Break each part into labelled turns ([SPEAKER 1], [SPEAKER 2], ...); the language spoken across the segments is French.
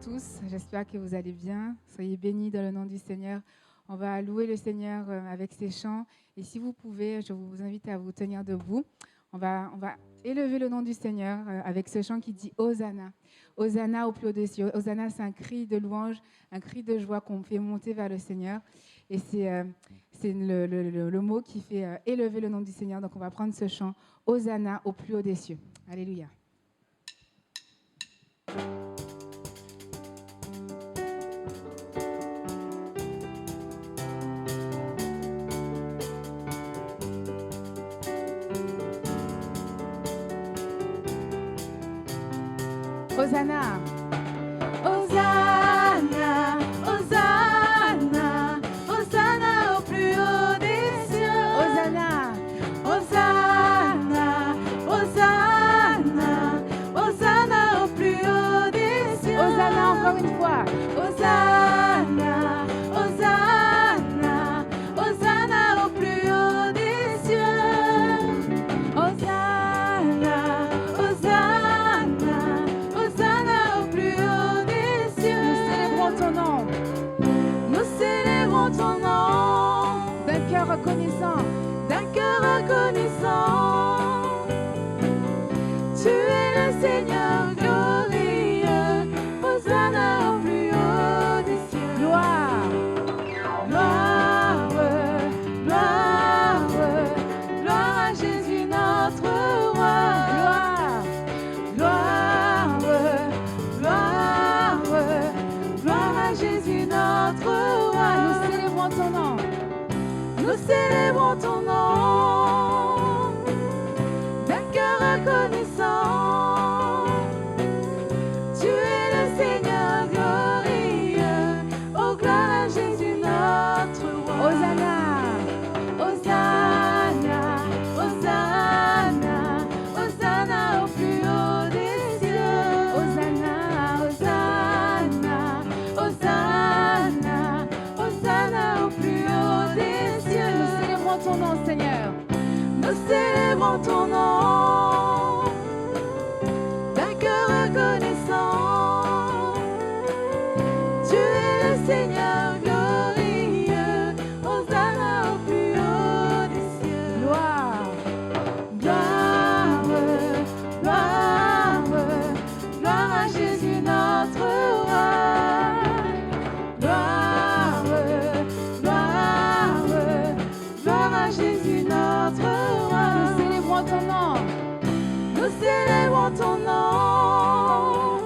[SPEAKER 1] tous, j'espère que vous allez bien. Soyez bénis dans le nom du Seigneur. On va louer le Seigneur avec ces chants. Et si vous pouvez, je vous invite à vous tenir debout. On va élever le nom du Seigneur avec ce chant qui dit Hosanna. Hosanna au plus haut des cieux. Hosanna, c'est un cri de louange, un cri de joie qu'on fait monter vers le Seigneur. Et c'est le mot qui fait élever le nom du Seigneur. Donc on va prendre ce chant Hosanna au plus haut des cieux. Alléluia. Hosanna.
[SPEAKER 2] Hosanna, Hosanna, Hosanna au plus haut des cieux.
[SPEAKER 1] Hosanna.
[SPEAKER 2] Hosanna, Hosanna, Hosanna au plus haut des cieux.
[SPEAKER 1] Hosanna encore une fois.
[SPEAKER 2] Hosanna, Hosanna, Hosanna au plus haut des cieux. Hosanna, Hosanna, Hosanna au plus haut des cieux.
[SPEAKER 1] Nous célébrons ton nom
[SPEAKER 2] Nous célébrons ton nom
[SPEAKER 1] d'un cœur reconnaissant.
[SPEAKER 2] d'un cœur reconnaissant. Tu es le Seigneur glorieux. Hosanna au plus haut des cieux.
[SPEAKER 1] Gloire.
[SPEAKER 2] Gloire, gloire, gloire à Jésus notre roi.
[SPEAKER 1] Gloire.
[SPEAKER 2] Gloire, gloire, gloire à Jésus notre roi.
[SPEAKER 1] Nous célébrons ton nom.
[SPEAKER 2] Nous célébrons ton nom d'un cœur reconnaissant. Tu es le Seigneur glorieux. Oh, gloire à Jésus notre roi.
[SPEAKER 1] Hosanna.
[SPEAKER 2] Hosanna, Hosanna, Hosanna au plus haut des cieux.
[SPEAKER 1] Hosanna.
[SPEAKER 2] Hosanna, Hosanna, Hosanna au plus haut des cieux.
[SPEAKER 1] Nous célébrons ton nom, Seigneur.
[SPEAKER 2] Nous célébrons ton nom d'un cœur reconnaissant. Tu es le Seigneur glorieux. Hosanna au plus haut des cieux.
[SPEAKER 1] Gloire.
[SPEAKER 2] Gloire, gloire, gloire à Jésus notre roi. Gloire, gloire, gloire à Jésus notre roi.
[SPEAKER 1] Nous célébrons ton nom.
[SPEAKER 2] Nous célébrons ton nom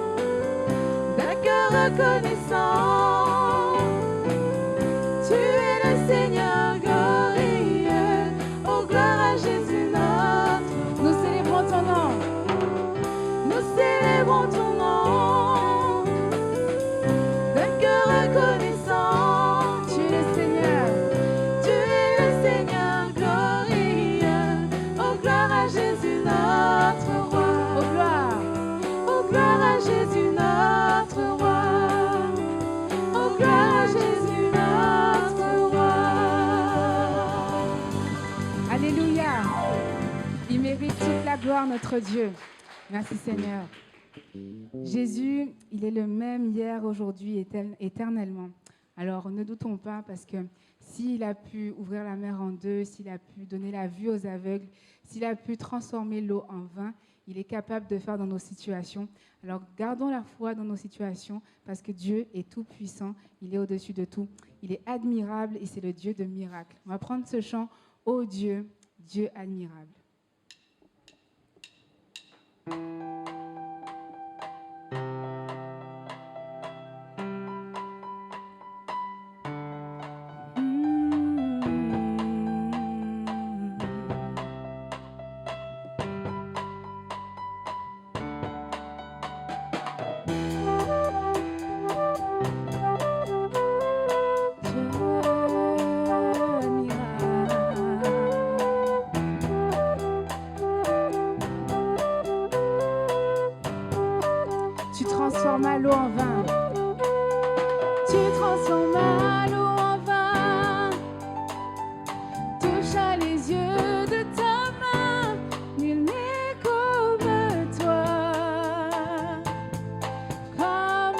[SPEAKER 2] d'un cœur reconnaissant. Tu es le Seigneur glorieux. Oh, gloire à Jésus notre.
[SPEAKER 1] Nous célébrons ton nom.
[SPEAKER 2] Nous célébrons ton nom d'un cœur reconnaissant.
[SPEAKER 1] Tu es le Seigneur.
[SPEAKER 2] Tu es le Seigneur glorieux. Oh, gloire à Jésus notre roi.
[SPEAKER 1] Oh, gloire.
[SPEAKER 2] Oh, gloire à Jésus notre roi. Oh, gloire à Jésus notre roi.
[SPEAKER 1] Alléluia. Il mérite toute la gloire, notre Dieu. Merci, Seigneur. Jésus, il est le même hier, aujourd'hui, éternellement. Alors, ne doutons pas, parce que s'il a pu ouvrir la mer en deux, s'il a pu donner la vue aux aveugles, s'il a pu transformer l'eau en vin, il est capable de faire dans nos situations. Alors, gardons la foi dans nos situations, parce que Dieu est tout-puissant, il est au-dessus de tout. Il est admirable et c'est le Dieu de miracles. On va prendre ce chant, « Ô Dieu, Dieu admirable ». Tu transformas l'eau en vin. Tu transformas l'eau en vin. Toucha les yeux de ta main. Nul n'est comme toi. Comme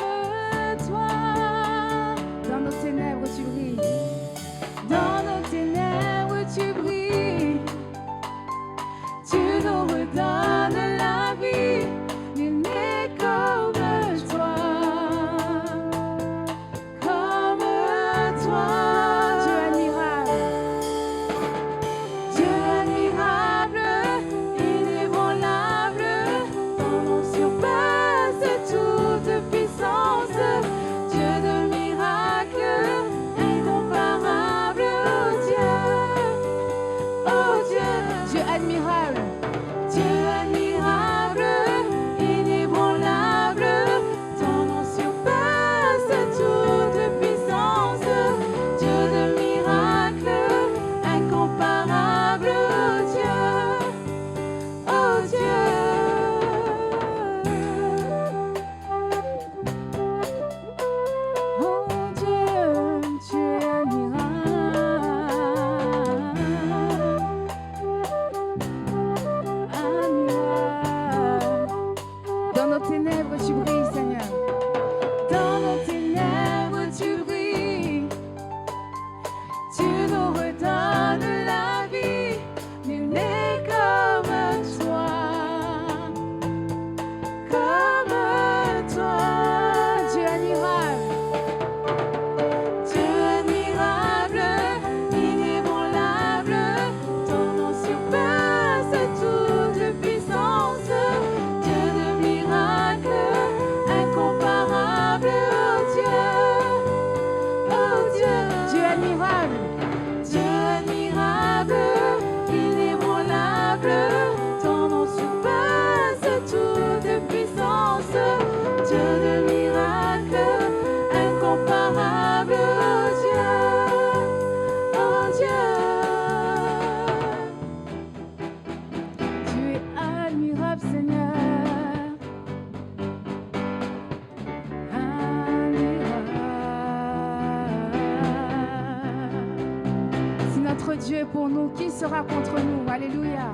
[SPEAKER 1] Dieu est pour nous, qui sera contre nous? Alléluia.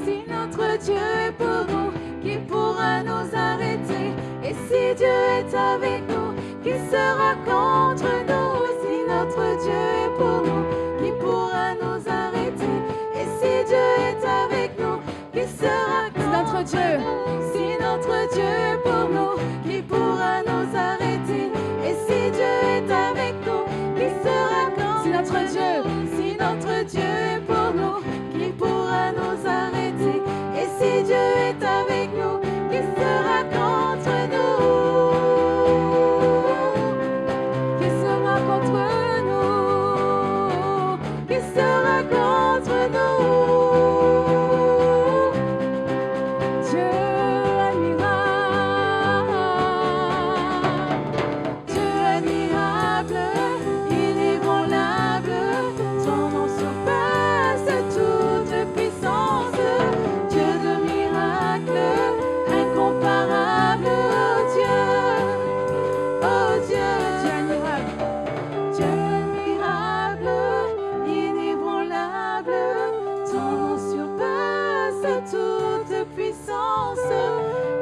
[SPEAKER 2] Si notre Dieu est pour nous, qui pourra nous arrêter? Et si Dieu est avec nous, qui sera contre nous? Si notre Dieu est pour nous, qui pourra nous arrêter? Et si Dieu est avec nous, qui sera contre
[SPEAKER 1] Dieu.
[SPEAKER 2] nous? Si notre Dieu est pour nous, qui pourra nous arrêter? Et si Dieu est avec nous, qui sera contre
[SPEAKER 1] Si notre Dieu,
[SPEAKER 2] nous? Si notre Dieu est pour nous, qui pourra nous arrêter? Et si Dieu est avec nous, qui sera contre nous?
[SPEAKER 1] qui sera contre nous?
[SPEAKER 2] Qui sera contre nous?
[SPEAKER 1] Dieu admirable,
[SPEAKER 2] Dieu admirable, inébranlable, ton nom surpasse toute puissance. Dieu de miracles, incomparable, oh Dieu,
[SPEAKER 1] Dieu admirable,
[SPEAKER 2] Dieu admirable, inébranlable, ton nom surpasse toute puissance.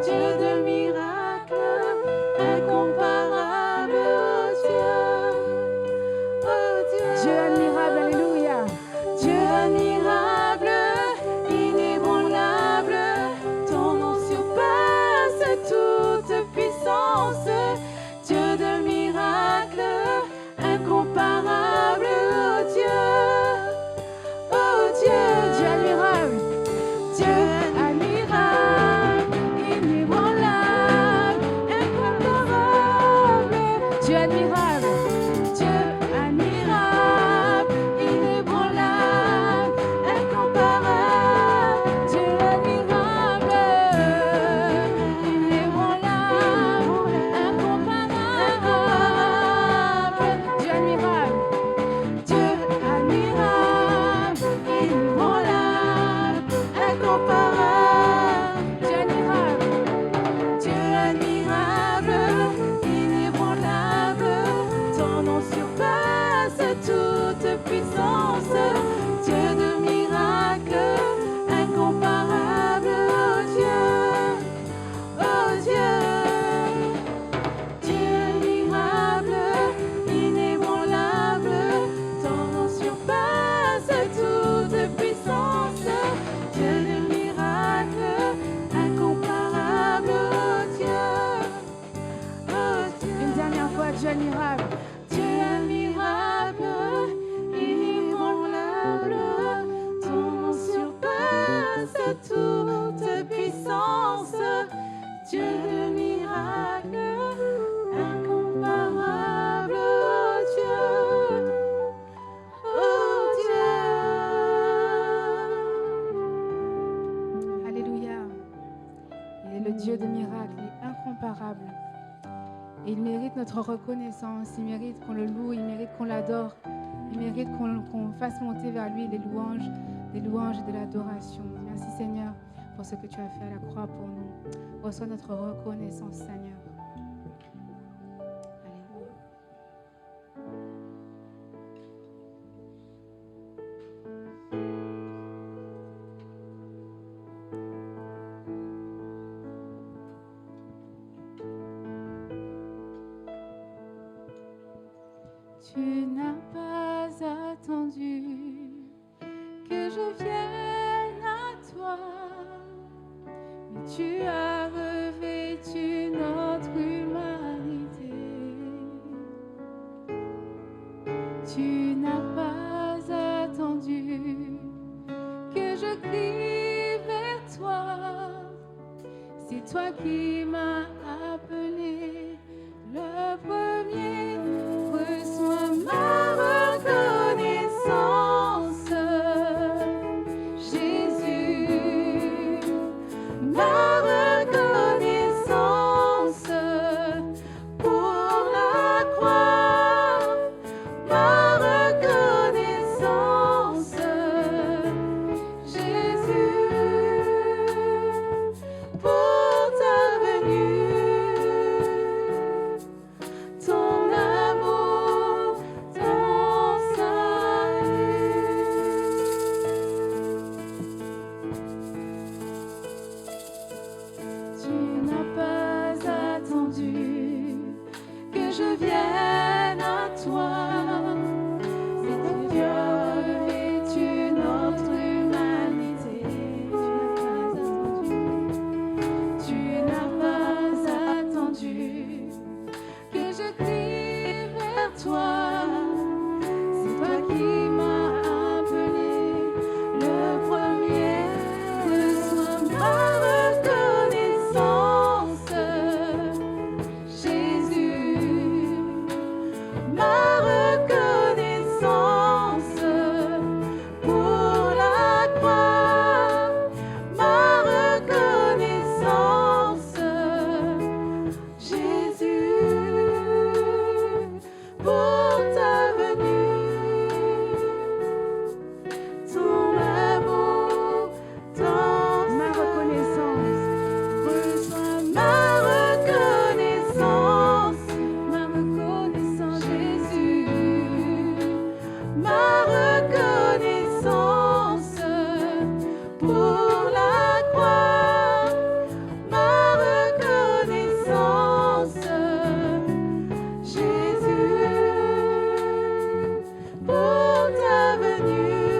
[SPEAKER 2] Dieu de miracles, incomparable, oh Dieu,
[SPEAKER 1] Dieu admirable, alléluia.
[SPEAKER 2] Dieu admirable, inébranlable, ton nom surpasse toute puissance. Dieu de miracles, incomparable, oh Dieu,
[SPEAKER 1] Dieu admirable,
[SPEAKER 2] Dieu admirable, inébranlable, incomparable,
[SPEAKER 1] Dieu admirable,
[SPEAKER 2] Dieu admirable, inébranlable, incomparable, Dieu admirable, inébranlable, incomparable,
[SPEAKER 1] Dieu admirable,
[SPEAKER 2] Dieu admirable, inébranlable, incomparable,
[SPEAKER 1] Dieu admirable,
[SPEAKER 2] Dieu admirable, inébranlable, ton nom surpasse toute puissance. Dieu de miracles, incomparable, oh Dieu, Dieu admirable, inébranlable, ton nom surpasse toute puissance. Dieu de miracles, incomparable, oh Dieu,
[SPEAKER 1] une dernière fois, Dieu admirable,
[SPEAKER 2] Dieu admirable, inébranlable, ton nom surpasse toute puissance. Dieu de miracles, incomparable, oh Dieu,
[SPEAKER 1] alléluia. Il est le Dieu de miracles, il est incomparable. Et il mérite notre reconnaissance, il mérite qu'on le loue, il mérite qu'on l'adore, il mérite qu'on fasse monter vers lui des louanges et de l'adoration. Merci Seigneur pour ce que tu as fait à la croix pour nous. Reçois notre reconnaissance, Seigneur. Alléluia.
[SPEAKER 2] Tu n'as pas attendu que je vienne à toi, mais tu as revêtu notre humanité. Tu n'as pas attendu que je crie vers toi, c'est toi qui m'as appelé le premier. Reçois ma reconnaissance, Jésus, ma reconnaissance pour la croix, ma reconnaissance, Jésus, pour ta venue, ton amour. je vienne à toi. Si tu as revêtu notre humanité, tu n'as pas attendu que je crie vers toi. C'est toi qui m'as appelé le premier. Reçois ma reconnaissance, Jésus, ma reconnaissance pour la croix, ma reconnaissance, Jésus, pour ta venue, ton amour,
[SPEAKER 1] Ma reconnaissance.
[SPEAKER 2] reçois ma reconnaissance, Jésus, ma reconnaissance pour la croix, ma reconnaissance, Jésus, pour ta venue,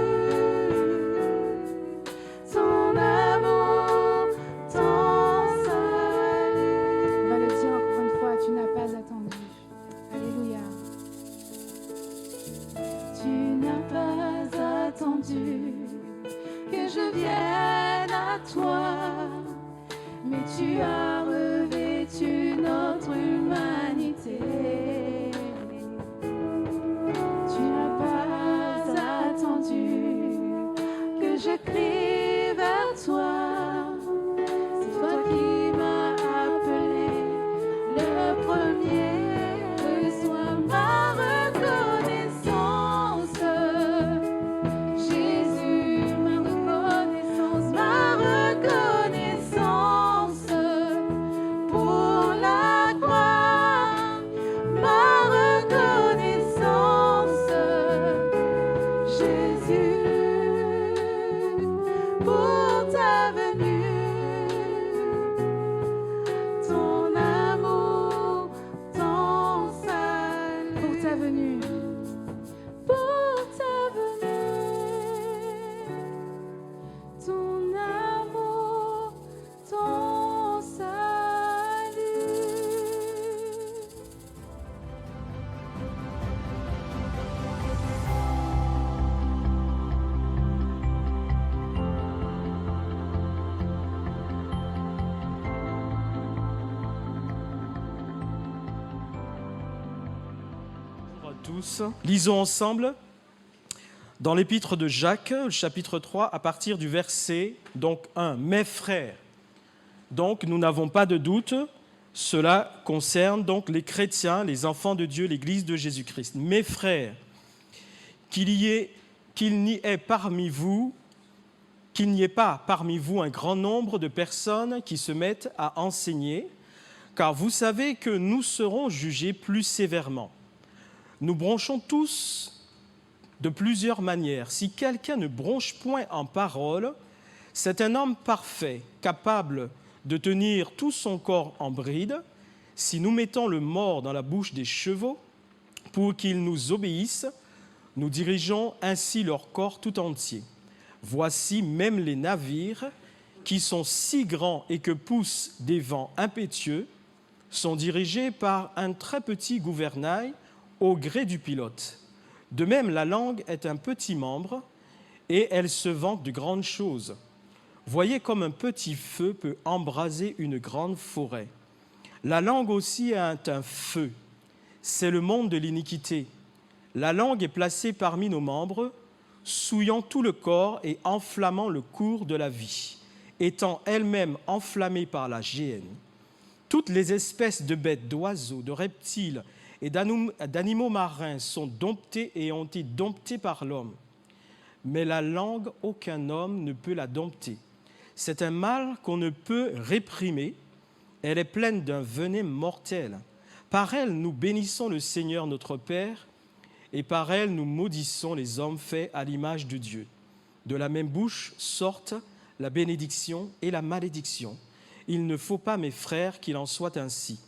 [SPEAKER 2] ton amour, ton salut.
[SPEAKER 1] On va le dire encore une fois, tu n'as pas attendu. Alléluia.
[SPEAKER 2] Tu n'as pas attendu que je vienne à toi, mais tu as revêtu notre humanité. Tu n'as pas attendu que je crie vers toi. C'est toi qui m'as appelé le premier. Reçois ma reconnaissance, Jésus, ma reconnaissance pour la croix, ma reconnaissance, Jésus, pour ta venue, ton amour, ton salut.
[SPEAKER 1] Pour ta venue.
[SPEAKER 2] Pour ta venue, ton amour, ton salut.
[SPEAKER 3] Bonjour à tous. Lisons ensemble dans l'épître de Jacques, le chapitre 3, à partir du verset 1. Mes frères, donc nous n'avons pas de doute, cela concerne donc les chrétiens, les enfants de Dieu, l'Église de Jésus-Christ. Mes frères, qu'il n'y ait pas parmi vous un grand nombre de personnes qui se mettent à enseigner, car vous savez que nous serons jugés plus sévèrement. Nous bronchons tous de plusieurs manières. Si quelqu'un ne bronche point en parole, c'est un homme parfait, capable de tenir tout son corps en bride. Si nous mettons le mors dans la bouche des chevaux pour qu'ils nous obéissent, nous dirigeons ainsi leur corps tout entier. Voici même les navires, qui sont si grands et que poussent des vents impétueux, sont dirigés par un très petit gouvernail au gré du pilote. De même, la langue est un petit membre et elle se vante de grandes choses. Voyez comme un petit feu peut embraser une grande forêt. La langue aussi est un feu. C'est le monde de l'iniquité. La langue est placée parmi nos membres, souillant tout le corps et enflammant le cours de la vie, étant elle-même enflammée par la géhenne. Toutes les espèces de bêtes, d'oiseaux, de reptiles et d'animaux marins sont domptées et ont été domptées par l'homme. Mais la langue, aucun homme ne peut la dompter. C'est un mal qu'on ne peut réprimer. Elle est pleine d'un venin mortel. Par elle, nous bénissons le Seigneur notre Père, et par elle, nous maudissons les hommes faits à l'image de Dieu. De la même bouche sortent la bénédiction et la malédiction. Il ne faut pas, mes frères, qu'il en soit ainsi.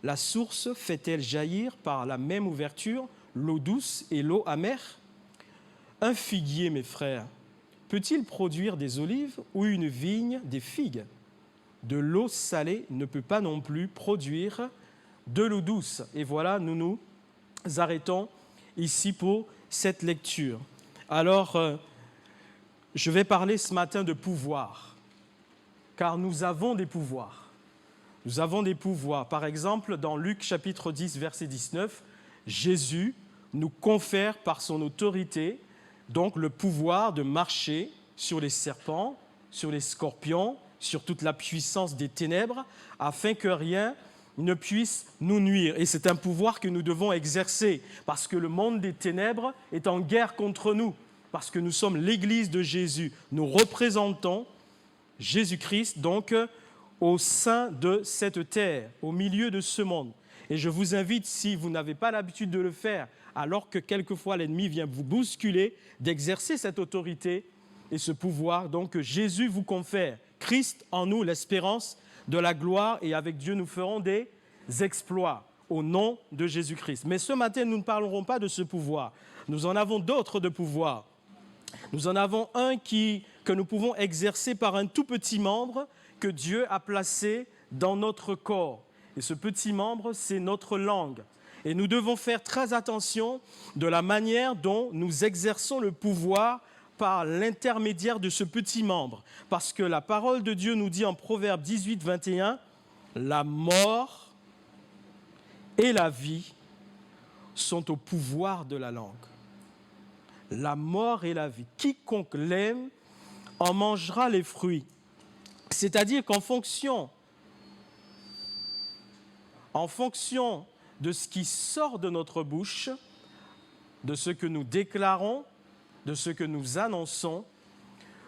[SPEAKER 3] la source fait-elle jaillir par la même ouverture l'eau douce et l'eau amère? Un figuier, mes frères, peut-il produire des olives ou une vigne des figues? De l'eau salée ne peut pas non plus produire de l'eau douce. Et voilà, nous nous arrêtons ici pour cette lecture. Alors, je vais parler ce matin de pouvoir, car nous avons des pouvoirs. Nous avons des pouvoirs. Par exemple, dans Luc chapitre 10, verset 19, Jésus nous confère par son autorité donc le pouvoir de marcher sur les serpents, sur les scorpions, sur toute la puissance des ténèbres, afin que rien ne puisse nous nuire. Et c'est un pouvoir que nous devons exercer, parce que le monde des ténèbres est en guerre contre nous, parce que nous sommes l'Église de Jésus. Nous représentons Jésus-Christ, donc, au sein de cette terre, au milieu de ce monde. Et je vous invite, si vous n'avez pas l'habitude de le faire, alors que quelquefois l'ennemi vient vous bousculer, d'exercer cette autorité et ce pouvoir donc, que Jésus vous confère. Christ en nous, l'espérance de la gloire, et avec Dieu nous ferons des exploits au nom de Jésus-Christ. Mais ce matin, nous ne parlerons pas de ce pouvoir. Nous en avons d'autres de pouvoirs. Nous en avons un que nous pouvons exercer par un tout petit membre que Dieu a placé dans notre corps. Et ce petit membre, c'est notre langue. Et nous devons faire très attention de la manière dont nous exerçons le pouvoir par l'intermédiaire de ce petit membre. Parce que la parole de Dieu nous dit en Proverbe 18, 21, « La mort et la vie sont au pouvoir de la langue. » La mort et la vie. Quiconque l'aime en mangera les fruits. C'est-à-dire qu'en fonction de ce qui sort de notre bouche, de ce que nous déclarons, de ce que nous annonçons,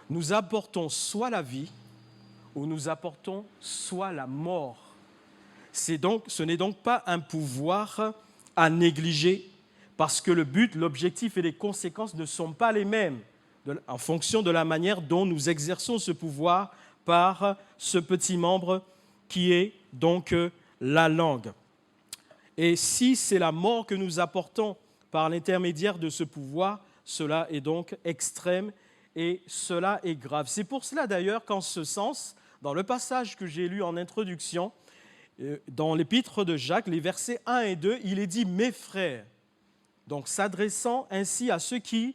[SPEAKER 3] nous apportons soit la vie ou nous apportons soit la mort. Ce n'est donc pas un pouvoir à négliger, parce que le but, l'objectif et les conséquences ne sont pas les mêmes en fonction de la manière dont nous exerçons ce pouvoir par ce petit membre qui est donc la langue. Et si c'est la mort que nous apportons par l'intermédiaire de ce pouvoir, cela est donc extrême et cela est grave. C'est pour cela d'ailleurs qu'en ce sens, dans le passage que j'ai lu en introduction, dans l'épître de Jacques, les versets 1 et 2, il est dit « mes frères », donc s'adressant ainsi à ceux qui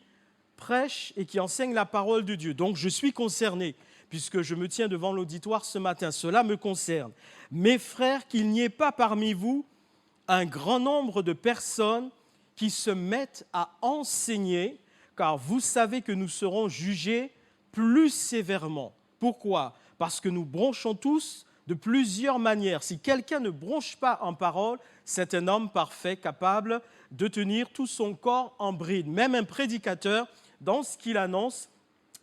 [SPEAKER 3] prêchent et qui enseignent la parole de Dieu. Donc je suis concerné, puisque je me tiens devant l'auditoire ce matin, cela me concerne. « Mes frères, qu'il n'y ait pas parmi vous un grand nombre de personnes qui se mettent à enseigner, car vous savez que nous serons jugés plus sévèrement. » Pourquoi? Parce que nous bronchons tous de plusieurs manières. Si quelqu'un ne bronche pas en parole, c'est un homme parfait, capable de tenir tout son corps en bride. Même un prédicateur, dans ce qu'il annonce,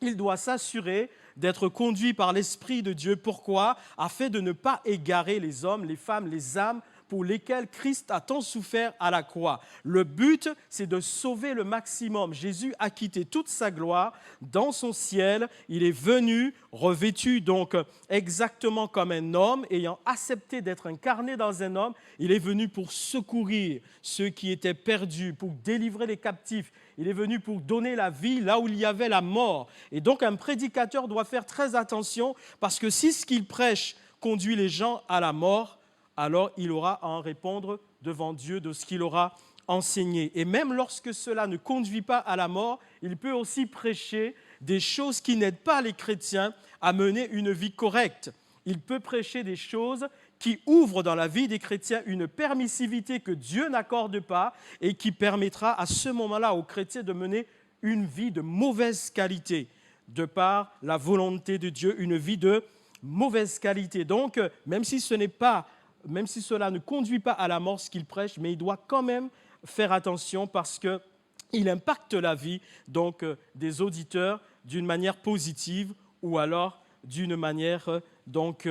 [SPEAKER 3] il doit s'assurer d'être conduit par l'Esprit de Dieu. Pourquoi? Afin de ne pas égarer les hommes, les femmes, les âmes pour lesquels Christ a tant souffert à la croix. Le but, c'est de sauver le maximum. Jésus a quitté toute sa gloire dans son ciel. Il est venu, revêtu donc exactement comme un homme, ayant accepté d'être incarné dans un homme. Il est venu pour secourir ceux qui étaient perdus, pour délivrer les captifs. Il est venu pour donner la vie là où il y avait la mort. Et donc un prédicateur doit faire très attention, parce que si ce qu'il prêche conduit les gens à la mort, alors il aura à en répondre devant Dieu de ce qu'il aura enseigné. Et même lorsque cela ne conduit pas à la mort, il peut aussi prêcher des choses qui n'aident pas les chrétiens à mener une vie correcte. Il peut prêcher des choses qui ouvrent dans la vie des chrétiens une permissivité que Dieu n'accorde pas et qui permettra à ce moment-là aux chrétiens de mener une vie de mauvaise qualité, de par la volonté de Dieu, une vie de mauvaise qualité. Donc, même si cela ne conduit pas à la mort ce qu'il prêche, mais il doit quand même faire attention, parce qu'il impacte la vie donc, des auditeurs d'une manière positive ou alors d'une manière donc,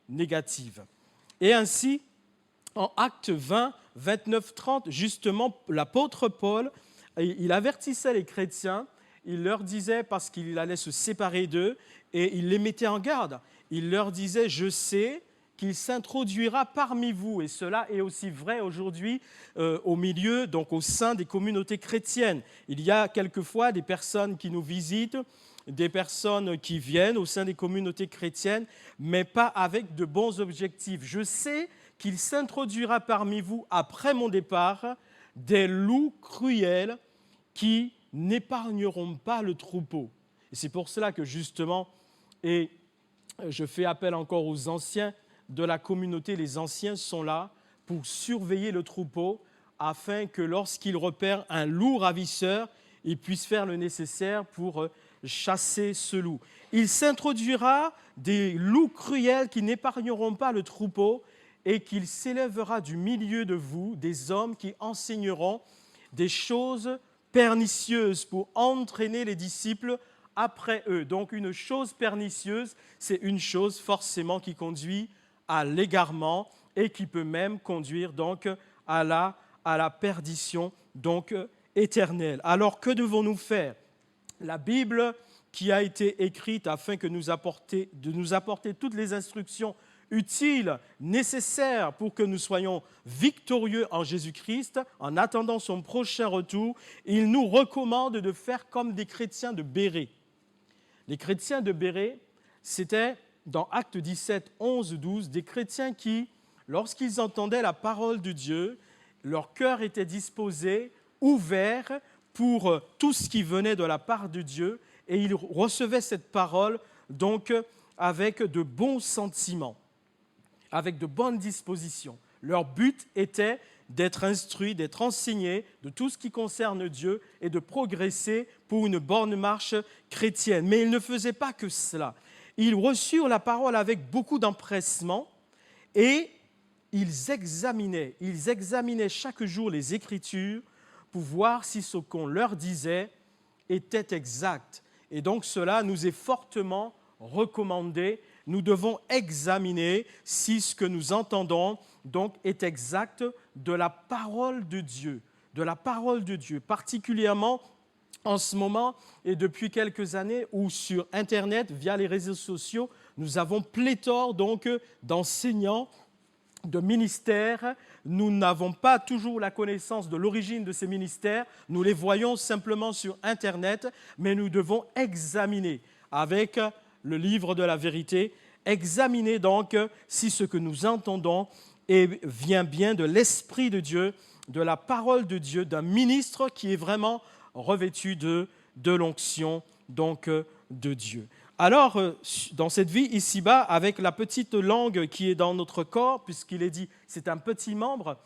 [SPEAKER 3] négative. Et ainsi, en Actes 20, 29, 30, justement, l'apôtre Paul, il avertissait les chrétiens, il leur disait, parce qu'il allait se séparer d'eux, et il les mettait en garde. Il leur disait « Je sais qu'il s'introduira parmi vous. Et cela est aussi vrai aujourd'hui au milieu, donc au sein des communautés chrétiennes. Il y a quelquefois des personnes qui nous visitent, des personnes qui viennent au sein des communautés chrétiennes, mais pas avec de bons objectifs. Je sais qu'il s'introduira parmi vous, après mon départ, des loups cruels qui n'épargneront pas le troupeau. Et c'est pour cela que justement, et je fais appel encore aux anciens de la communauté, les anciens sont là pour surveiller le troupeau afin que lorsqu'ils repèrent un loup ravisseur, ils puissent faire le nécessaire pour chasser ce loup. Il s'introduira des loups cruels qui n'épargneront pas le troupeau et qu'il s'élèvera du milieu de vous des hommes qui enseigneront des choses pernicieuses pour entraîner les disciples après eux. Donc une chose pernicieuse, c'est une chose forcément qui conduit à l'égarement et qui peut même conduire donc à la perdition donc éternelle. Alors que devons-nous faire? La Bible qui a été écrite afin de nous apporter toutes les instructions utiles, nécessaires pour que nous soyons victorieux en Jésus-Christ, en attendant son prochain retour, il nous recommande de faire comme des chrétiens de Bérée. Les chrétiens de Bérée, c'était dans Actes 17, 11, 12, des chrétiens qui, lorsqu'ils entendaient la parole de Dieu, leur cœur était disposé, ouvert pour tout ce qui venait de la part de Dieu, et ils recevaient cette parole donc avec de bons sentiments, avec de bonnes dispositions. Leur but était d'être instruits, d'être enseignés de tout ce qui concerne Dieu et de progresser pour une bonne marche chrétienne. Mais ils ne faisaient pas que cela. Ils reçurent la parole avec beaucoup d'empressement et ils examinaient chaque jour les Écritures pour voir si ce qu'on leur disait était exact. Et donc cela nous est fortement recommandé. Nous devons examiner si ce que nous entendons donc est exact de la parole de Dieu, particulièrement en ce moment et depuis quelques années où sur Internet, via les réseaux sociaux, nous avons pléthore donc d'enseignants, de ministères. Nous n'avons pas toujours la connaissance de l'origine de ces ministères, nous les voyons simplement sur Internet, mais nous devons examiner avec le livre de la vérité, examiner donc si ce que nous entendons vient bien de l'Esprit de Dieu, de la parole de Dieu, d'un ministre qui est vraiment revêtu de l'onction donc de Dieu. Alors, dans cette vie ici-bas, avec la petite langue qui est dans notre corps, puisqu'il est dit c'est un petit membre,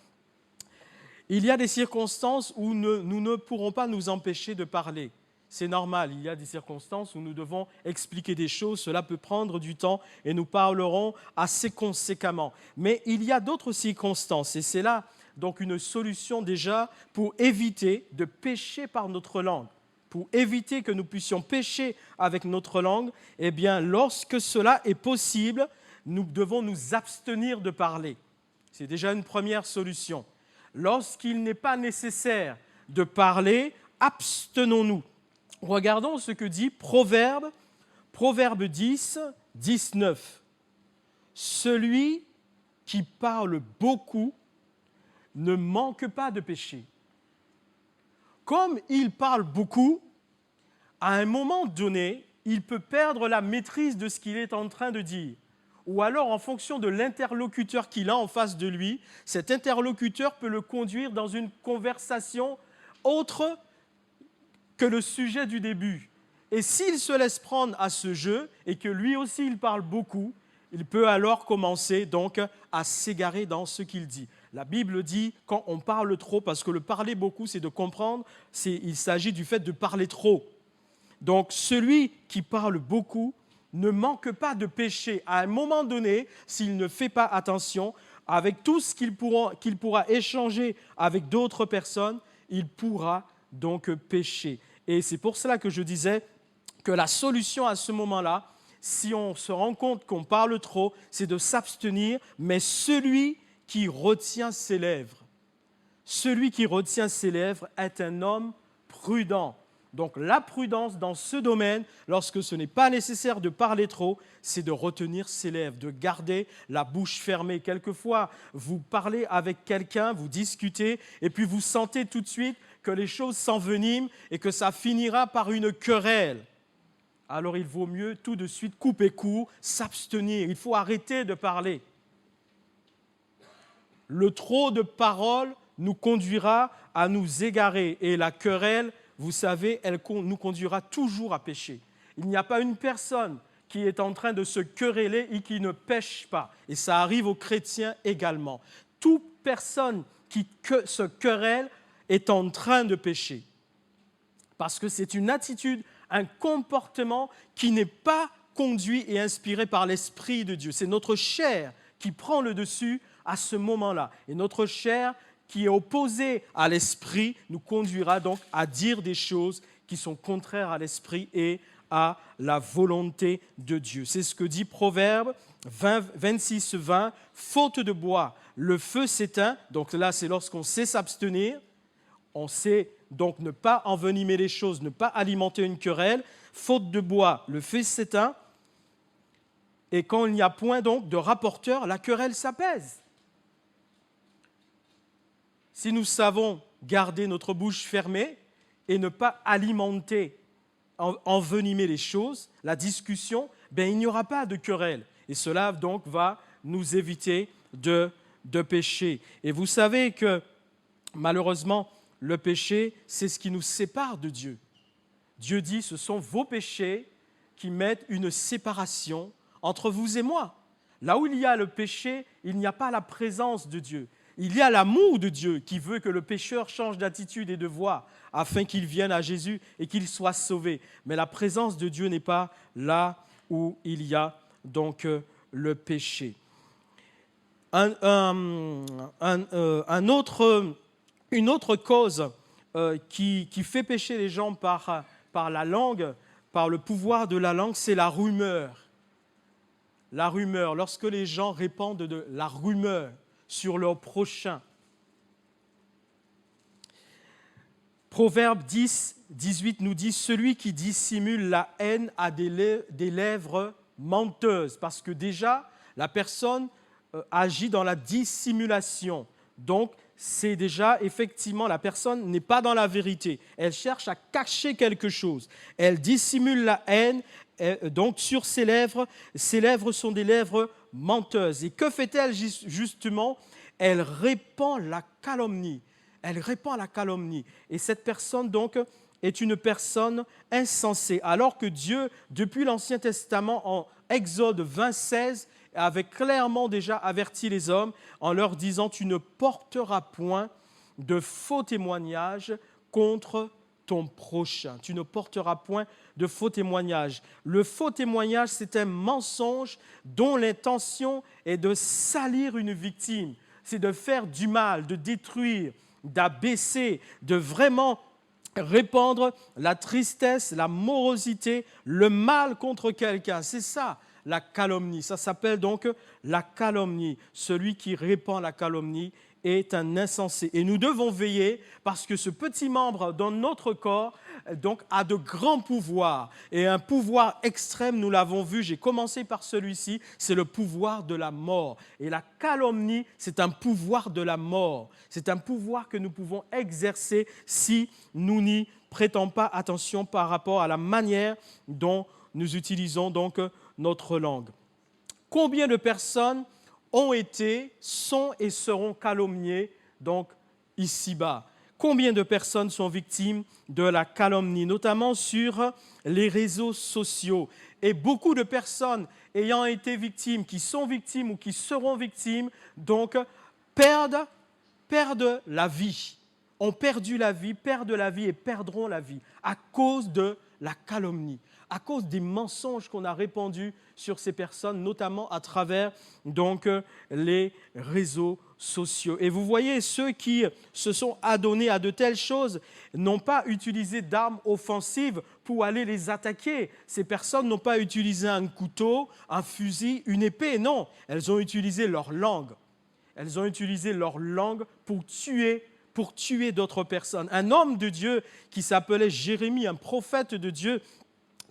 [SPEAKER 3] il y a des circonstances où nous ne pourrons pas nous empêcher de parler. C'est normal, il y a des circonstances où nous devons expliquer des choses, cela peut prendre du temps et nous parlerons assez conséquemment. Mais il y a d'autres circonstances et c'est là donc une solution déjà pour éviter de pécher par notre langue. Pour éviter que nous puissions pécher avec notre langue, eh bien, lorsque cela est possible, nous devons nous abstenir de parler. C'est déjà une première solution. Lorsqu'il n'est pas nécessaire de parler, abstenons-nous. Regardons ce que dit Proverbe 10, 19. Celui qui parle beaucoup ne manque pas de péché. Comme il parle beaucoup, à un moment donné, il peut perdre la maîtrise de ce qu'il est en train de dire. Ou alors, en fonction de l'interlocuteur qu'il a en face de lui, cet interlocuteur peut le conduire dans une conversation autre que le sujet du début. Et s'il se laisse prendre à ce jeu et que lui aussi il parle beaucoup, il peut alors commencer donc à s'égarer dans ce qu'il dit. La Bible dit quand on parle trop, parce que le parler beaucoup c'est de comprendre, il s'agit du fait de parler trop. Donc celui qui parle beaucoup ne manque pas de péché. À un moment donné, s'il ne fait pas attention, avec tout ce qu'il pourra échanger avec d'autres personnes, il pourra donc pécher. Et c'est pour cela que je disais que la solution à ce moment-là, si on se rend compte qu'on parle trop, c'est de s'abstenir, mais celui qui retient ses lèvres est un homme prudent. Donc la prudence dans ce domaine, lorsque ce n'est pas nécessaire de parler trop, c'est de retenir ses lèvres, de garder la bouche fermée. Quelquefois, vous parlez avec quelqu'un, vous discutez, et puis vous sentez tout de suite que les choses s'enveniment et que ça finira par une querelle. Alors il vaut mieux tout de suite couper court, s'abstenir. Il faut arrêter de parler. Le trop de paroles nous conduira à nous égarer. Et la querelle, vous savez, elle nous conduira toujours à pécher. Il n'y a pas une personne qui est en train de se quereller et qui ne pêche pas. Et ça arrive aux chrétiens également. Toute personne qui se querelle est en train de pécher. Parce que c'est une attitude, un comportement qui n'est pas conduit et inspiré par l'Esprit de Dieu. C'est notre chair qui prend le dessus à ce moment-là. Et notre chair qui est opposée à l'Esprit nous conduira donc à dire des choses qui sont contraires à l'Esprit et à la volonté de Dieu. C'est ce que dit Proverbe 26-20. Faute de bois, le feu s'éteint. Donc là, c'est lorsqu'on sait s'abstenir. On sait donc ne pas envenimer les choses, ne pas alimenter une querelle. Faute de bois, le feu s'éteint. Et quand il n'y a point donc de rapporteur, la querelle s'apaise. Si nous savons garder notre bouche fermée et ne pas alimenter, envenimer les choses, la discussion, il n'y aura pas de querelle. Et cela donc va nous éviter de pécher. Et vous savez que malheureusement, le péché, c'est ce qui nous sépare de Dieu. Dieu dit, ce sont vos péchés qui mettent une séparation entre vous et moi. Là où il y a le péché, il n'y a pas la présence de Dieu. Il y a l'amour de Dieu qui veut que le pécheur change d'attitude et de voie afin qu'il vienne à Jésus et qu'il soit sauvé. Mais la présence de Dieu n'est pas là où il y a donc le péché. Une autre cause qui fait pécher les gens par la langue, par le pouvoir de la langue, c'est la rumeur. La rumeur, lorsque les gens répandent de la rumeur sur leur prochain. Proverbe 10-18 nous dit « Celui qui dissimule la haine a des lèvres menteuses ». Parce que déjà, la personne agit dans la dissimulation. Donc, c'est déjà, effectivement, la personne n'est pas dans la vérité. Elle cherche à cacher quelque chose. Elle dissimule la haine, donc sur ses lèvres sont des lèvres menteuses. Et que fait-elle justement? Elle répand la calomnie. Elle répand la calomnie. Et cette personne, donc, est une personne insensée. Alors que Dieu, depuis l'Ancien Testament, en Exode 20-16, avait clairement déjà averti les hommes en leur disant « Tu ne porteras point de faux témoignages contre ton prochain. » Tu ne porteras point de faux témoignages. Le faux témoignage, c'est un mensonge dont l'intention est de salir une victime. C'est de faire du mal, de détruire, d'abaisser, de vraiment répandre la tristesse, la morosité, le mal contre quelqu'un. C'est ça, la calomnie. Ça s'appelle donc la calomnie. Celui qui répand la calomnie est un insensé. Et nous devons veiller parce que ce petit membre dans notre corps donc, a de grands pouvoirs. Et un pouvoir extrême, nous l'avons vu, j'ai commencé par celui-ci, c'est le pouvoir de la mort. Et la calomnie, c'est un pouvoir de la mort. C'est un pouvoir que nous pouvons exercer si nous n'y prêtons pas attention par rapport à la manière dont nous utilisons donc notre langue. Combien de personnes ont été, sont et seront calomniées donc ici-bas? Combien de personnes sont victimes de la calomnie, notamment sur les réseaux sociaux? Et beaucoup de personnes ayant été victimes, qui sont victimes ou qui seront victimes, donc perdent la vie. Ont perdu la vie, perdent la vie et perdront la vie à cause de la calomnie, à cause des mensonges qu'on a répandus sur ces personnes, notamment à travers donc, les réseaux sociaux. Et vous voyez, ceux qui se sont adonnés à de telles choses n'ont pas utilisé d'armes offensives pour aller les attaquer. Ces personnes n'ont pas utilisé un couteau, un fusil, une épée, non. Elles ont utilisé leur langue. Elles ont utilisé leur langue pour tuer pour tuer d'autres personnes. Un homme de Dieu qui s'appelait Jérémie, un prophète de Dieu,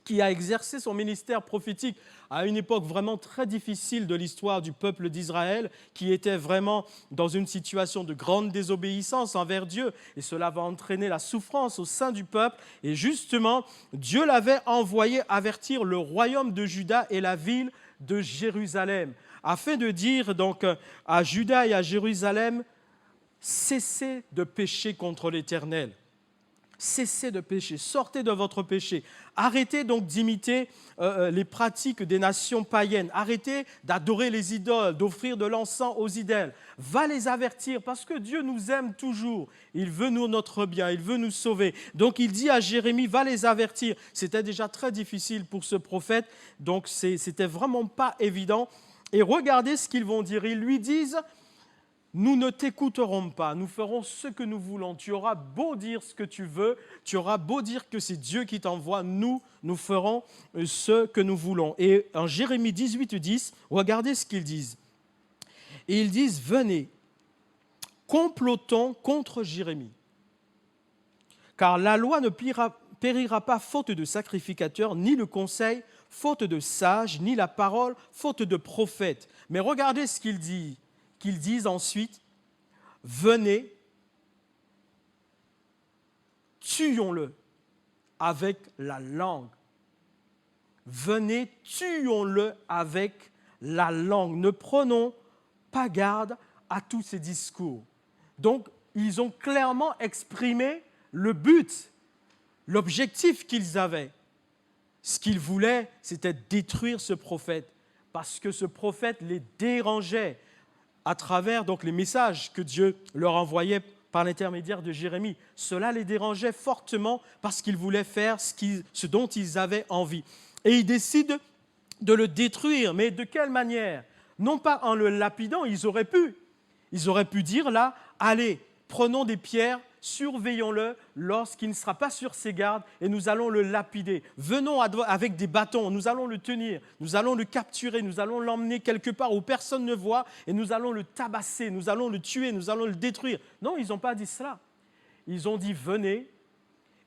[SPEAKER 3] qui a exercé son ministère prophétique à une époque vraiment très difficile de l'histoire du peuple d'Israël, qui était vraiment dans une situation de grande désobéissance envers Dieu, et cela va entraîner la souffrance au sein du peuple. Et justement, Dieu l'avait envoyé avertir le royaume de Juda et la ville de Jérusalem, afin de dire donc à Juda et à Jérusalem, cessez de pécher contre l'Éternel. Cessez de pécher, sortez de votre péché. Arrêtez donc d'imiter les pratiques des nations païennes. Arrêtez d'adorer les idoles, d'offrir de l'encens aux idoles. Va les avertir parce que Dieu nous aime toujours. Il veut notre bien, il veut nous sauver. Donc il dit à Jérémie, va les avertir. C'était déjà très difficile pour ce prophète, donc c'était vraiment pas évident. Et regardez ce qu'ils vont dire. Ils lui disent, nous ne t'écouterons pas, nous ferons ce que nous voulons. Tu auras beau dire ce que tu veux, tu auras beau dire que c'est Dieu qui t'envoie, nous ferons ce que nous voulons. Et en Jérémie 18:10, regardez ce qu'ils disent. Et ils disent, venez, complotons contre Jérémie, car la loi ne périra pas faute de sacrificateurs, ni le conseil faute de sages, ni la parole faute de prophètes. Mais regardez ce qu'ils disent ensuite, venez, tuons-le avec la langue. Venez, tuons-le avec la langue. Ne prenons pas garde à tous ces discours. Donc, ils ont clairement exprimé le but, l'objectif qu'ils avaient. Ce qu'ils voulaient, c'était détruire ce prophète, parce que ce prophète les dérangeait à travers donc les messages que Dieu leur envoyait par l'intermédiaire de Jérémie. Cela les dérangeait fortement parce qu'ils voulaient faire ce dont ils avaient envie. Et ils décident de le détruire. Mais de quelle manière? Non pas en le lapidant, ils auraient pu dire là, allez, prenons des pierres, surveillons-le lorsqu'il ne sera pas sur ses gardes et nous allons le lapider. Venons avec des bâtons, nous allons le tenir, nous allons le capturer, nous allons l'emmener quelque part où personne ne voit et nous allons le tabasser, nous allons le tuer, nous allons le détruire. Non, ils n'ont pas dit cela. Ils ont dit venez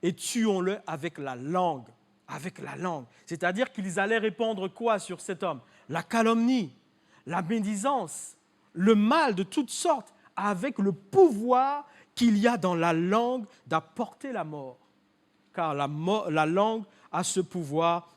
[SPEAKER 3] et tuons-le avec la langue. Avec la langue. C'est-à-dire qu'ils allaient répandre quoi sur cet homme? La calomnie, la médisance, le mal de toutes sortes, avec le pouvoir qu'il y a dans la langue d'apporter la mort. Car la langue a ce pouvoir,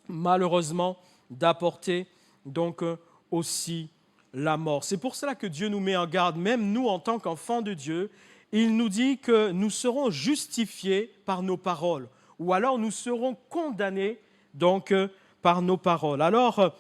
[SPEAKER 3] malheureusement, d'apporter donc aussi la mort. C'est pour cela que Dieu nous met en garde, même nous en tant qu'enfants de Dieu. Il nous dit que nous serons justifiés par nos paroles, ou alors nous serons condamnés donc par nos paroles. Alors,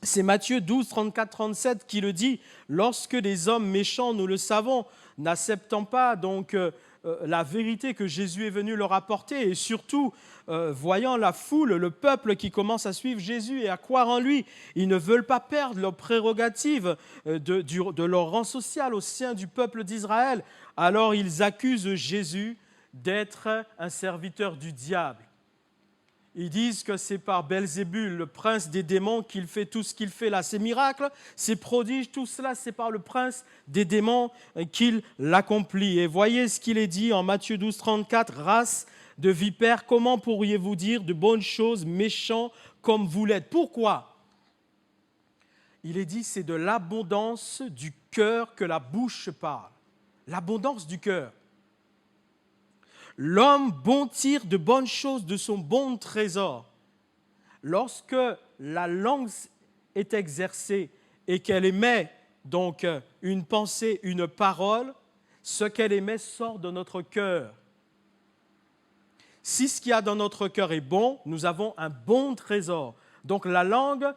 [SPEAKER 3] c'est Matthieu 12, 34, 37 qui le dit. Lorsque des hommes méchants, nous le savons, n'acceptant pas donc la vérité que Jésus est venu leur apporter et surtout voyant la foule, le peuple qui commence à suivre Jésus et à croire en lui, ils ne veulent pas perdre leur prérogative de leur rang social au sein du peuple d'Israël. Alors ils accusent Jésus d'être un serviteur du diable. Ils disent que c'est par Belzébul, le prince des démons, qu'il fait tout ce qu'il fait là. Ces miracles, ces prodiges, tout cela, c'est par le prince des démons qu'il l'accomplit. Et voyez ce qu'il est dit en Matthieu 12, 34, « Race de vipères, comment pourriez-vous dire de bonnes choses, méchants comme vous l'êtes ?» Pourquoi? Il est dit, c'est de l'abondance du cœur que la bouche parle. L'abondance du cœur. L'homme bon tire de bonnes choses de son bon trésor. Lorsque la langue est exercée et qu'elle émet donc une pensée, une parole, ce qu'elle émet sort de notre cœur. Si ce qu'il y a dans notre cœur est bon, nous avons un bon trésor. Donc la langue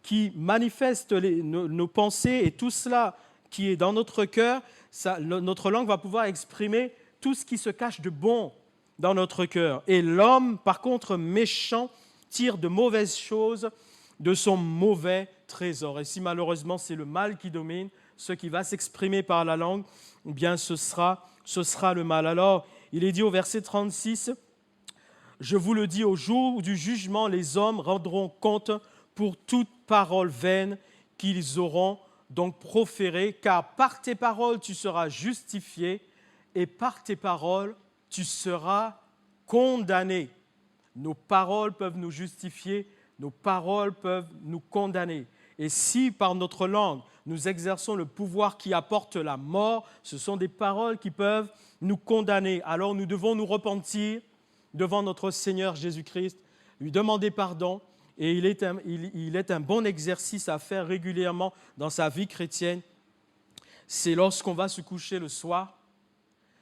[SPEAKER 3] qui manifeste nos pensées et tout cela qui est dans notre cœur, notre langue va pouvoir exprimer tout ce qui se cache de bon dans notre cœur. Et l'homme, par contre, méchant, tire de mauvaises choses de son mauvais trésor. Et si malheureusement c'est le mal qui domine, ce qui va s'exprimer par la langue, eh bien ce sera le mal. Alors, il est dit au verset 36, « Je vous le dis, au jour du jugement, les hommes rendront compte pour toute parole vaine qu'ils auront donc proférée, car par tes paroles tu seras justifié, et par tes paroles, tu seras condamné. Nos paroles peuvent nous justifier, nos paroles peuvent nous condamner. Et si par notre langue, nous exerçons le pouvoir qui apporte la mort, ce sont des paroles qui peuvent nous condamner. Alors nous devons nous repentir devant notre Seigneur Jésus-Christ, lui demander pardon, et il est un bon exercice à faire régulièrement dans sa vie chrétienne. C'est lorsqu'on va se coucher le soir,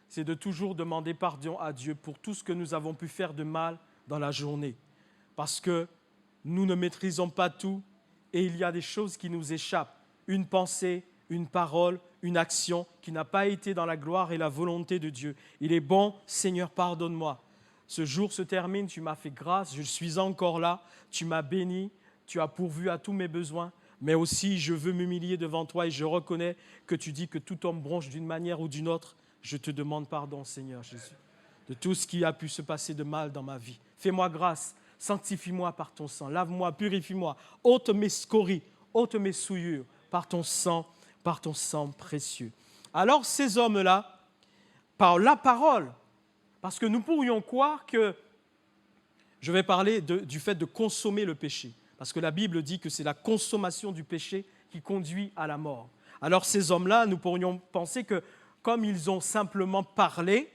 [SPEAKER 3] c'est de toujours demander pardon à Dieu pour tout ce que nous avons pu faire de mal dans la journée. Parce que nous ne maîtrisons pas tout et il y a des choses qui nous échappent. Une pensée, une parole, une action qui n'a pas été dans la gloire et la volonté de Dieu. Il est bon, Seigneur, pardonne-moi. Ce jour se termine, tu m'as fait grâce, je suis encore là, tu m'as béni, tu as pourvu à tous mes besoins, mais aussi je veux m'humilier devant toi et je reconnais que tu dis que tout homme bronche d'une manière ou d'une autre. Je te demande pardon, Seigneur Jésus, de tout ce qui a pu se passer de mal dans ma vie. Fais-moi grâce, sanctifie-moi par ton sang, lave-moi, purifie-moi, ôte mes scories, ôte mes souillures par ton sang précieux. Alors ces hommes-là, par la parole, parce que nous pourrions croire que, je vais parler du fait de consommer le péché, parce que la Bible dit que c'est la consommation du péché qui conduit à la mort. Alors ces hommes-là, nous pourrions penser que comme ils ont simplement parlé,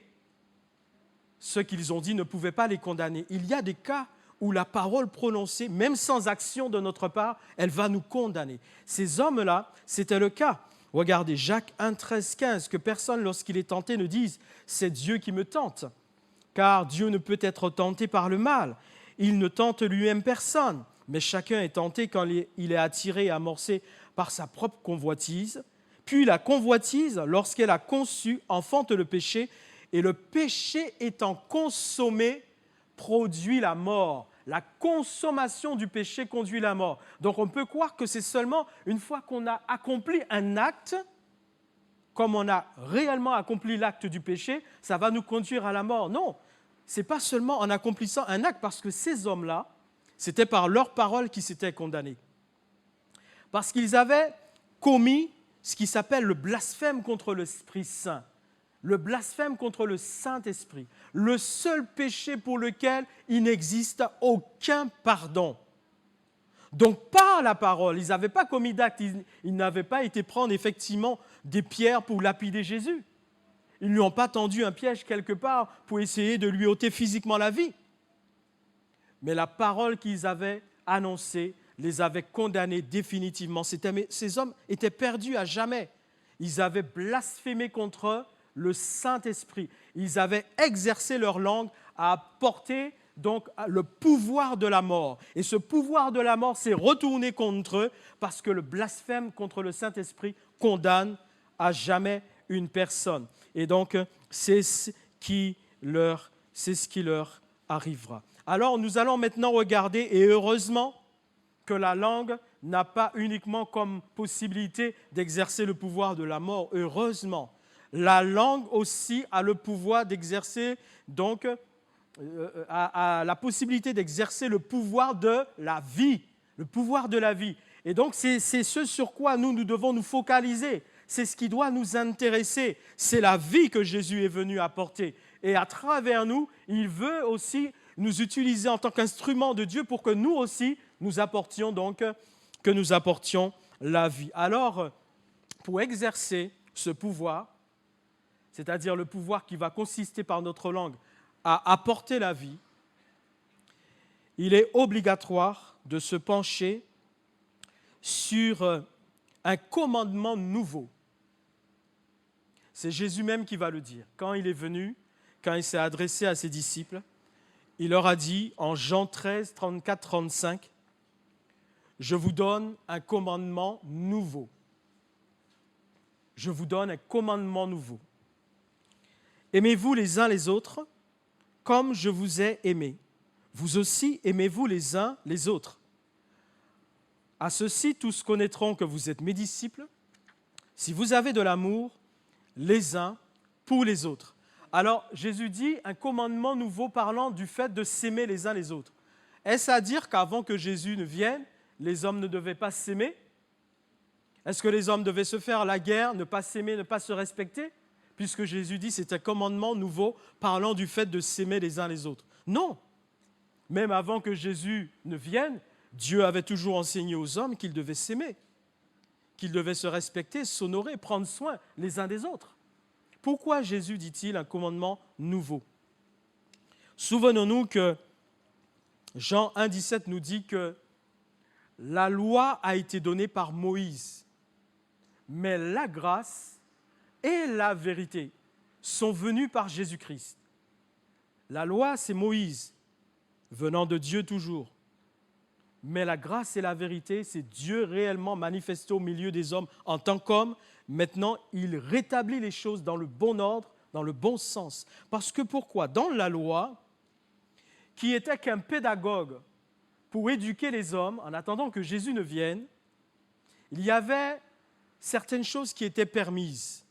[SPEAKER 3] ce qu'ils ont dit ne pouvait pas les condamner. Il y a des cas où la parole prononcée, même sans action de notre part, elle va nous condamner. Ces hommes-là, c'était le cas. Regardez, Jacques 1, 13, 15, que personne, lorsqu'il est tenté, ne dise « c'est Dieu qui me tente ». Car Dieu ne peut être tenté par le mal. Il ne tente lui-même personne, mais chacun est tenté quand il est attiré et amorcé par sa propre convoitise. Puis la convoitise, lorsqu'elle a conçu, enfante le péché, et le péché étant consommé, produit la mort. La consommation du péché conduit à la mort. Donc on peut croire que c'est seulement une fois qu'on a accompli un acte, comme on a réellement accompli l'acte du péché, ça va nous conduire à la mort. Non, ce n'est pas seulement en accomplissant un acte, parce que ces hommes-là, c'était par leurs paroles qu'ils s'étaient condamnés. Parce qu'ils avaient commis ce qui s'appelle le blasphème contre l'Esprit Saint, le blasphème contre le Saint-Esprit, le seul péché pour lequel il n'existe aucun pardon. Donc, par la parole, ils n'avaient pas commis d'acte, ils n'avaient pas été prendre effectivement des pierres pour lapider Jésus. Ils ne lui ont pas tendu un piège quelque part pour essayer de lui ôter physiquement la vie. Mais la parole qu'ils avaient annoncée les avait condamnés définitivement. Ces hommes étaient perdus à jamais. Ils avaient blasphémé contre le Saint-Esprit. Ils avaient exercé leur langue à apporter donc le pouvoir de la mort. Et ce pouvoir de la mort s'est retourné contre eux parce que le blasphème contre le Saint-Esprit condamne à jamais une personne. Et donc, c'est ce qui leur arrivera. Alors, nous allons maintenant regarder, et heureusement que la langue n'a pas uniquement comme possibilité d'exercer le pouvoir de la mort. Heureusement, la langue aussi a le pouvoir d'exercer donc a la possibilité d'exercer le pouvoir de la vie, le pouvoir de la vie. Et donc, c'est ce sur quoi nous devons nous focaliser. C'est ce qui doit nous intéresser. C'est la vie que Jésus est venu apporter. Et à travers nous, il veut aussi nous utiliser en tant qu'instrument de Dieu pour que nous aussi, nous apportions la vie. Alors, pour exercer ce pouvoir, c'est-à-dire le pouvoir qui va consister par notre langue à apporter la vie, il est obligatoire de se pencher sur un commandement nouveau. C'est Jésus même qui va le dire. Quand il est venu, quand il s'est adressé à ses disciples, il leur a dit en Jean 13, 34, 35, « Je vous donne un commandement nouveau. Je vous donne un commandement nouveau. Aimez-vous les uns les autres comme je vous ai aimé. Vous aussi aimez-vous les uns les autres. À ceci, tous connaîtront que vous êtes mes disciples, si vous avez de l'amour les uns pour les autres. » Alors, Jésus dit un commandement nouveau parlant du fait de s'aimer les uns les autres. Est-ce à dire qu'avant que Jésus ne vienne, les hommes ne devaient pas s'aimer? Est-ce que les hommes devaient se faire la guerre, ne pas s'aimer, ne pas se respecter? puisque Jésus dit c'est un commandement nouveau parlant du fait de s'aimer les uns les autres. Non. Même avant que Jésus ne vienne, Dieu avait toujours enseigné aux hommes qu'ils devaient s'aimer, qu'ils devaient se respecter, s'honorer, prendre soin les uns des autres. Pourquoi Jésus dit-il un commandement nouveau? Souvenons-nous que Jean 1,17 nous dit que la loi a été donnée par Moïse, mais la grâce et la vérité sont venues par Jésus-Christ. La loi, c'est Moïse, venant de Dieu toujours. Mais la grâce et la vérité, c'est Dieu réellement manifesté au milieu des hommes en tant qu'homme. Maintenant, il rétablit les choses dans le bon ordre, dans le bon sens. Parce que pourquoi? Dans la loi, qui était qu'un pédagogue pour éduquer les hommes, en attendant que Jésus ne vienne, il y avait certaines choses qui étaient permises.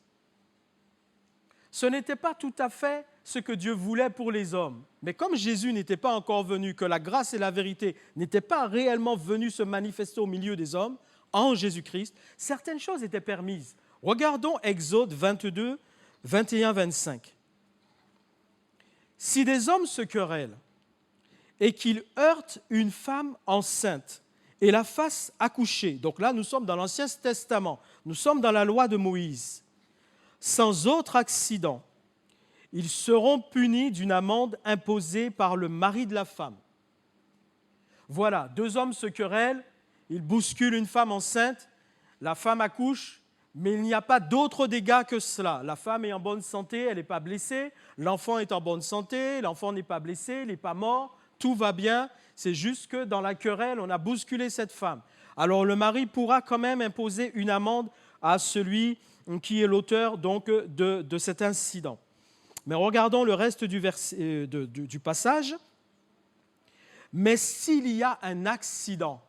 [SPEAKER 3] Ce n'était pas tout à fait ce que Dieu voulait pour les hommes. Mais comme Jésus n'était pas encore venu, que la grâce et la vérité n'étaient pas réellement venues se manifester au milieu des hommes, en Jésus-Christ, certaines choses étaient permises. Regardons Exode 22, 21, 25. Si des hommes se querellent et qu'ils heurtent une femme enceinte et la fassent accoucher, donc là nous sommes dans l'Ancien Testament, nous sommes dans la loi de Moïse, sans autre accident, ils seront punis d'une amende imposée par le mari de la femme. Voilà, deux hommes se querellent, ils bousculent une femme enceinte, la femme accouche, mais il n'y a pas d'autre dégâts que cela. La femme est en bonne santé, elle n'est pas blessée, l'enfant est en bonne santé, l'enfant n'est pas blessé, il n'est pas mort, tout va bien, c'est juste que dans la querelle, on a bousculé cette femme. Alors le mari pourra quand même imposer une amende à celui qui est l'auteur donc de cet incident. Mais regardons le reste du passage. Mais s'il y a un accident,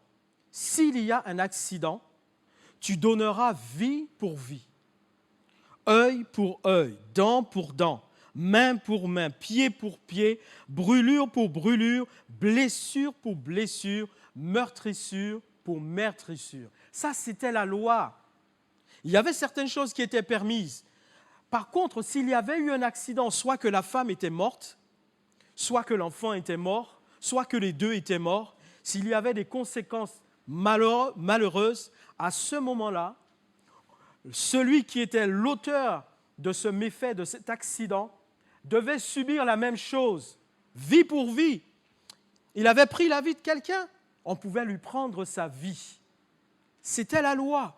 [SPEAKER 3] tu donneras vie pour vie, œil pour œil, dent pour dent, main pour main, pied pour pied, brûlure pour brûlure, blessure pour blessure, meurtrissure pour meurtrissure. Ça, c'était la loi. Il y avait certaines choses qui étaient permises. Par contre, s'il y avait eu un accident, soit que la femme était morte, soit que l'enfant était mort, soit que les deux étaient morts, s'il y avait des conséquences malheureuses, à ce moment-là, celui qui était l'auteur de ce méfait, de cet accident, devait subir la même chose, vie pour vie. Il avait pris la vie de quelqu'un, on pouvait lui prendre sa vie. C'était la loi.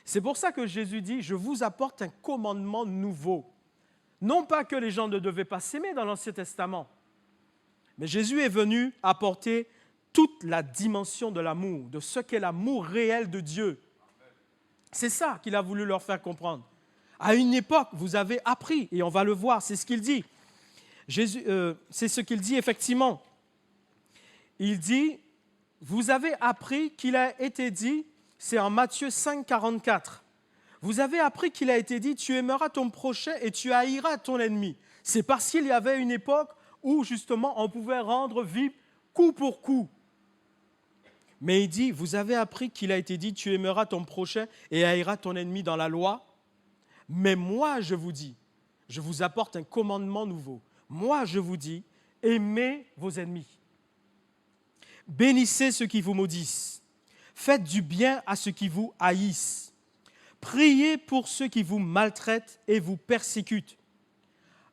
[SPEAKER 3] C'est pour ça que Jésus dit, je vous apporte un commandement nouveau. Non pas que les gens ne devaient pas s'aimer dans l'Ancien Testament, mais Jésus est venu apporter toute la dimension de l'amour, de ce qu'est l'amour réel de Dieu. C'est ça qu'il a voulu leur faire comprendre. À une époque, vous avez appris, et on va le voir, c'est ce qu'il dit. C'est ce qu'il dit effectivement. Il dit, vous avez appris qu'il a été dit, c'est en Matthieu 5, 44. Vous avez appris qu'il a été dit, tu aimeras ton prochain et tu haïras ton ennemi. C'est parce qu'il y avait une époque où justement on pouvait rendre vie coup pour coup. Mais il dit, vous avez appris qu'il a été dit, tu aimeras ton prochain et haïras ton ennemi dans la loi. Mais moi, je vous dis, je vous apporte un commandement nouveau. Moi, je vous dis, aimez vos ennemis. Bénissez ceux qui vous maudissent. Faites du bien à ceux qui vous haïssent. Priez pour ceux qui vous maltraitent et vous persécutent,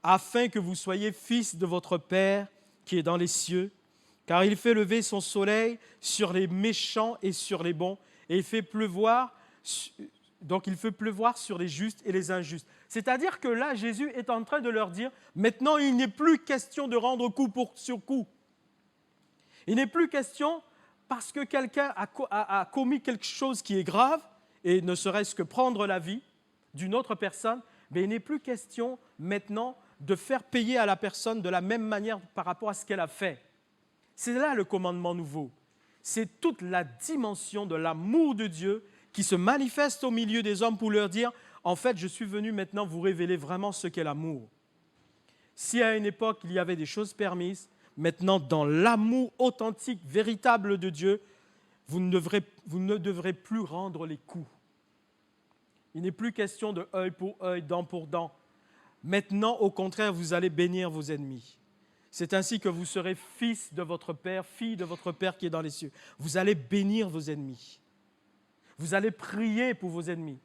[SPEAKER 3] afin que vous soyez fils de votre Père qui est dans les cieux, car il fait lever son soleil sur les méchants et sur les bons, et il fait pleuvoir sur les justes et les injustes. C'est-à-dire que là, Jésus est en train de leur dire, maintenant, il n'est plus question de rendre coup sur coup. Il n'est plus question, parce que quelqu'un a commis quelque chose qui est grave, et ne serait-ce que prendre la vie d'une autre personne, mais il n'est plus question maintenant de faire payer à la personne de la même manière par rapport à ce qu'elle a fait. C'est là le commandement nouveau. C'est toute la dimension de l'amour de Dieu qui se manifeste au milieu des hommes pour leur dire, en fait, je suis venu maintenant vous révéler vraiment ce qu'est l'amour. Si à une époque, il y avait des choses permises, maintenant, dans l'amour authentique, véritable de Dieu, vous ne devrez plus rendre les coups. Il n'est plus question de œil pour œil, dent pour dent. Maintenant, au contraire, vous allez bénir vos ennemis. C'est ainsi que vous serez fils de votre Père, fille de votre Père qui est dans les cieux. Vous allez bénir vos ennemis. Vous allez prier pour vos ennemis.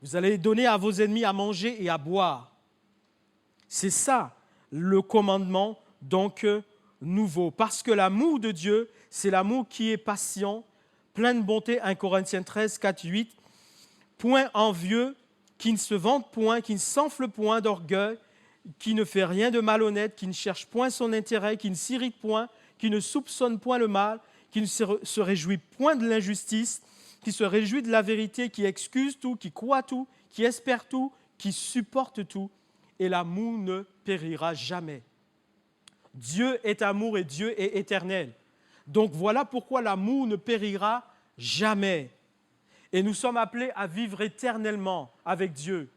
[SPEAKER 3] Vous allez donner à vos ennemis à manger et à boire. C'est ça le commandement donc nouveau. Parce que l'amour de Dieu, c'est l'amour qui est patient, plein de bonté. 1 Corinthiens 13, 4, 8. Point envieux, qui ne se vante point, qui ne s'enfle point d'orgueil, qui ne fait rien de malhonnête, qui ne cherche point son intérêt, qui ne s'irrite point, qui ne soupçonne point le mal, qui ne se réjouit point de l'injustice, qui se réjouit de la vérité, qui excuse tout, qui croit tout, qui espère tout, qui supporte tout. Et l'amour ne périra jamais. Dieu est amour et Dieu est éternel. Donc voilà pourquoi l'amour ne périra jamais. Et nous sommes appelés à vivre éternellement avec Dieu.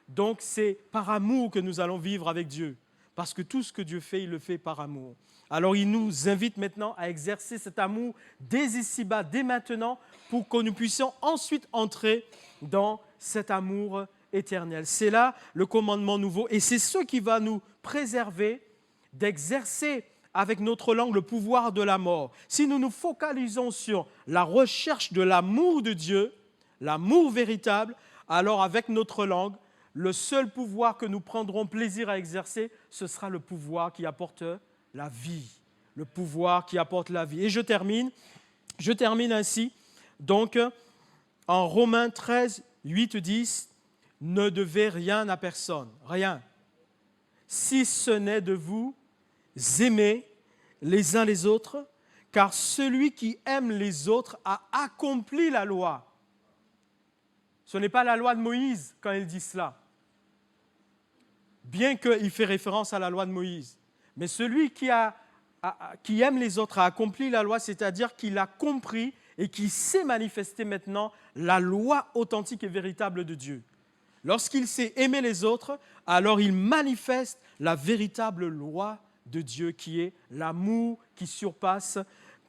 [SPEAKER 3] Donc c'est par amour que nous allons vivre avec Dieu. Parce que tout ce que Dieu fait, il le fait par amour. Alors il nous invite maintenant à exercer cet amour dès ici-bas, dès maintenant, pour que nous puissions ensuite entrer dans cet amour éternel. C'est là le commandement nouveau et c'est ce qui va nous préserver d'exercer avec notre langue le pouvoir de la mort. Si nous nous focalisons sur la recherche de l'amour de Dieu, l'amour véritable, alors avec notre langue, le seul pouvoir que nous prendrons plaisir à exercer, ce sera le pouvoir qui apporte la vie. Le pouvoir qui apporte la vie. Et je termine ainsi, donc, en Romains 13, 8, 10, ne devez rien à personne, rien, si ce n'est de vous aimer les uns les autres, car celui qui aime les autres a accompli la loi. Ce n'est pas la loi de Moïse quand il dit cela, bien qu'il fait référence à la loi de Moïse. Mais celui qui aime les autres a accompli la loi, c'est-à-dire qu'il a compris et qui sait manifester maintenant la loi authentique et véritable de Dieu. Lorsqu'il sait aimer les autres, alors il manifeste la véritable loi de Dieu qui est l'amour qui surpasse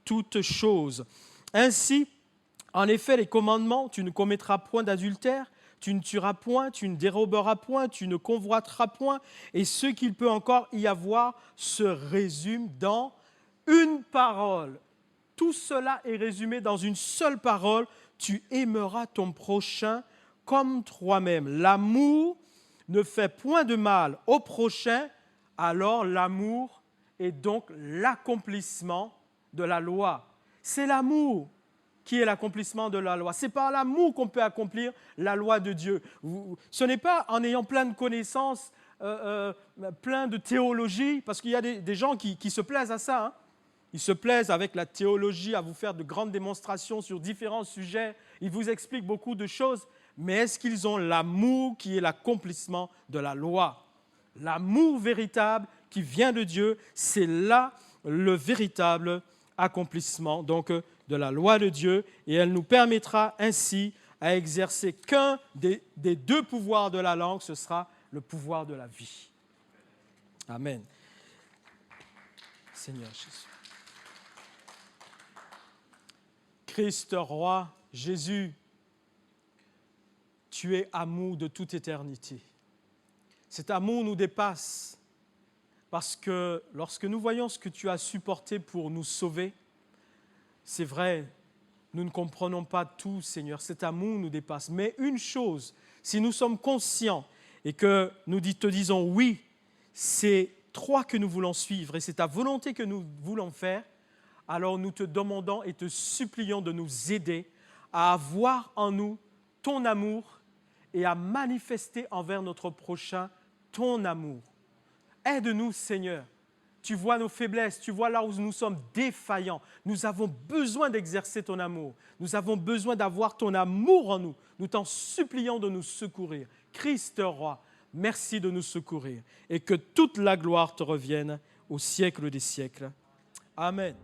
[SPEAKER 3] toute chose. Ainsi, en effet, les commandements, tu ne commettras point d'adultère, tu ne tueras point, tu ne déroberas point, tu ne convoiteras point, et ce qu'il peut encore y avoir se résume dans une parole. Tout cela est résumé dans une seule parole, tu aimeras ton prochain comme toi-même. L'amour ne fait point de mal au prochain, alors l'amour est donc l'accomplissement de la loi. C'est l'amour qui est l'accomplissement de la loi. C'est par l'amour qu'on peut accomplir la loi de Dieu. Ce n'est pas en ayant plein de connaissances, plein de théologie, parce qu'il y a des gens qui se plaisent à ça. Hein. Ils se plaisent avec la théologie, à vous faire de grandes démonstrations sur différents sujets. Ils vous expliquent beaucoup de choses. Mais est-ce qu'ils ont l'amour qui est l'accomplissement de la loi? L'amour véritable qui vient de Dieu, c'est là le véritable accomplissement donc, de la loi de Dieu. Et elle nous permettra ainsi à exercer qu'un des deux pouvoirs de la langue, ce sera le pouvoir de la vie. Amen. Seigneur Jésus. Christ roi, Jésus, tu es amour de toute éternité. Cet amour nous dépasse parce que lorsque nous voyons ce que tu as supporté pour nous sauver, c'est vrai, nous ne comprenons pas tout, Seigneur. Cet amour nous dépasse. Mais une chose, si nous sommes conscients et que nous te disons oui, c'est toi que nous voulons suivre et c'est ta volonté que nous voulons faire, alors nous te demandons et te supplions de nous aider à avoir en nous ton amour et à manifester envers notre prochain ton amour. Aide-nous, Seigneur. Tu vois nos faiblesses, tu vois là où nous sommes défaillants. Nous avons besoin d'exercer ton amour. Nous avons besoin d'avoir ton amour en nous. Nous t'en supplions de nous secourir. Christ roi, merci de nous secourir et que toute la gloire te revienne au siècle des siècles. Amen.